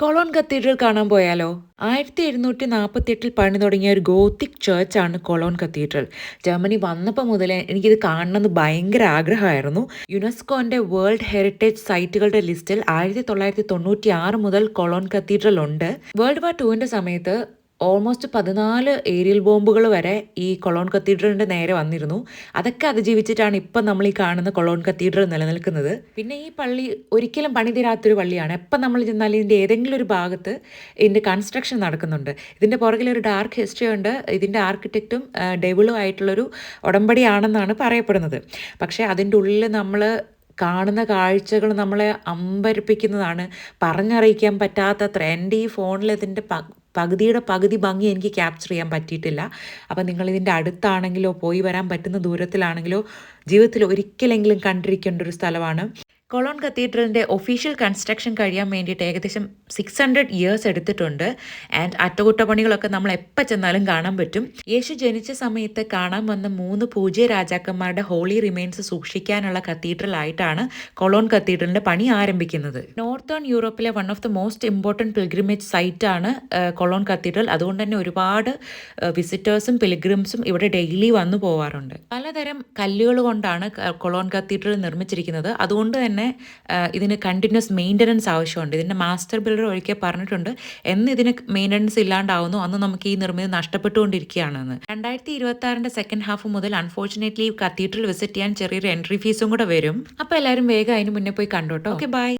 Cologne cathedral കാണാൻ പോയാലോ? 1748 പണി തുടങ്ങിയ ഒരു ഗോത്തിക് ചേർച്ചാണ് കൊളോൺ കത്തീഡ്രൽ. ജർമ്മനി വന്നപ്പോൾ മുതലേ എനിക്കിത് കാണണമെന്ന് ഭയങ്കര ആഗ്രഹമായിരുന്നു. യുനെസ്കോന്റെ വേൾഡ് ഹെറിറ്റേജ് സൈറ്റുകളുടെ ലിസ്റ്റിൽ 1996 മുതൽ കൊളോൺ കത്തീഡ്രൽ ഉണ്ട്. വേൾഡ് വാർ ടുവിന്റെ സമയത്ത് ഓൾമോസ്റ്റ് 14 ഏരിയൽ ബോംബുകൾ വരെ ഈ കൊളോൺ കത്തീഡ്രലിന്റെ നേരെ വന്നിരുന്നു. അതൊക്കെ അതിജീവിച്ചിട്ടാണ് ഇപ്പം നമ്മൾ ഈ കാണുന്ന കൊളോൺ കത്തീഡ്രൽ നിലനിൽക്കുന്നത്. പിന്നെ ഈ പള്ളി ഒരിക്കലും പണി തീരാത്തൊരു പള്ളിയാണ്. എപ്പം നമ്മൾ ചെന്നാലും ഇതിൻ്റെ ഏതെങ്കിലും ഒരു ഭാഗത്ത് ഇതിൻ്റെ കൺസ്ട്രക്ഷൻ നടക്കുന്നുണ്ട്. ഇതിൻ്റെ പുറകിലൊരു ഡാർക്ക് ഹിസ്റ്ററി ഉണ്ട്. ഇതിൻ്റെ ആർക്കിടെക്റ്റും ഡെവിളും ആയിട്ടുള്ളൊരു ഉടമ്പടിയാണെന്നാണ് പറയപ്പെടുന്നത്. പക്ഷേ അതിൻ്റെ ഉള്ളിൽ നമ്മൾ കാണുന്ന കാഴ്ചകൾ നമ്മളെ അമ്പരപ്പിക്കുന്നതാണ്. പറഞ്ഞറിയിക്കാൻ പറ്റാത്തത്ര. എൻ്റെ ഈ ഫോണിൽ ഇതിൻ്റെ പകുതിയുടെ പകുതി ഭംഗി എനിക്ക് ക്യാപ്ചർ ചെയ്യാൻ പറ്റിയിട്ടില്ല. അപ്പം നിങ്ങളിതിൻ്റെ അടുത്താണെങ്കിലോ പോയി വരാൻ പറ്റുന്ന ദൂരത്തിലാണെങ്കിലോ ജീവിതത്തിൽ ഒരിക്കലെങ്കിലും കണ്ടിരിക്കേണ്ട ഒരു സ്ഥലമാണ്. കൊളോൺ കത്തീഡ്രലിൻ്റെ ഒഫീഷ്യൽ കൺസ്ട്രക്ഷൻ കഴിയാൻ വേണ്ടിയിട്ട് ഏകദേശം 600 ഇയേഴ്സ് എടുത്തിട്ടുണ്ട്. ആൻഡ് അറ്റകുറ്റപ്പണികളൊക്കെ നമ്മൾ എപ്പോൾ ചെന്നാലും കാണാൻ പറ്റും. യേശു ജനിച്ച സമയത്ത് കാണാൻ വന്ന 3 പൂജ്യ രാജാക്കന്മാരുടെ ഹോളി റിമെയിൻസ് സൂക്ഷിക്കാനുള്ള കത്തീഡ്രൽ ആയിട്ടാണ് കൊളോൺ കത്തീഡ്രലിൻ്റെ പണി ആരംഭിക്കുന്നത്. നോർത്തേൺ യൂറോപ്പിലെ one of the most important pilgrimage സൈറ്റാണ് കൊളോൺ കത്തീഡ്രൽ. അതുകൊണ്ട് തന്നെ ഒരുപാട് വിസിറ്റേഴ്സും പിൽഗ്രിംസും ഇവിടെ ഡെയിലി വന്നു പോവാറുണ്ട്. പലതരം കല്ലുകൾ കൊണ്ടാണ് കൊളോൺ കത്തീഡ്രൽ നിർമ്മിച്ചിരിക്കുന്നത്. അതുകൊണ്ട് തന്നെ ഇതിന് കണ്ടിന്യൂസ് മെയിൻ്റനൻസ് ആവശ്യമുണ്ട്. ഇതിൻ്റെ മാസ്റ്റർ ബിൽഡർ ഒരിക്കൽ പറഞ്ഞിട്ടുണ്ട്, എന്ന് ഇതിന് മെയിൻ്റനൻസ് ഇല്ലാണ്ടാവുന്നു അന്ന് നമുക്ക് ഈ നിർമ്മിതി നഷ്ടപ്പെട്ടുകൊണ്ടിരിക്കുകയാണെന്ന്. 2026 സെക്കൻഡ് ഹാഫ് മുതൽ അൺഫോർച്ചുനേറ്റ്ലി കത്തീഡ്രൽ വിസിറ്റ് ചെയ്യാൻ ചെറിയൊരു എൻട്രി ഫീസും കൂടെ വരും. അപ്പോൾ എല്ലാവരും വേഗം അതിന് മുന്നേ പോയി കണ്ടോട്ടോ. Okay, by.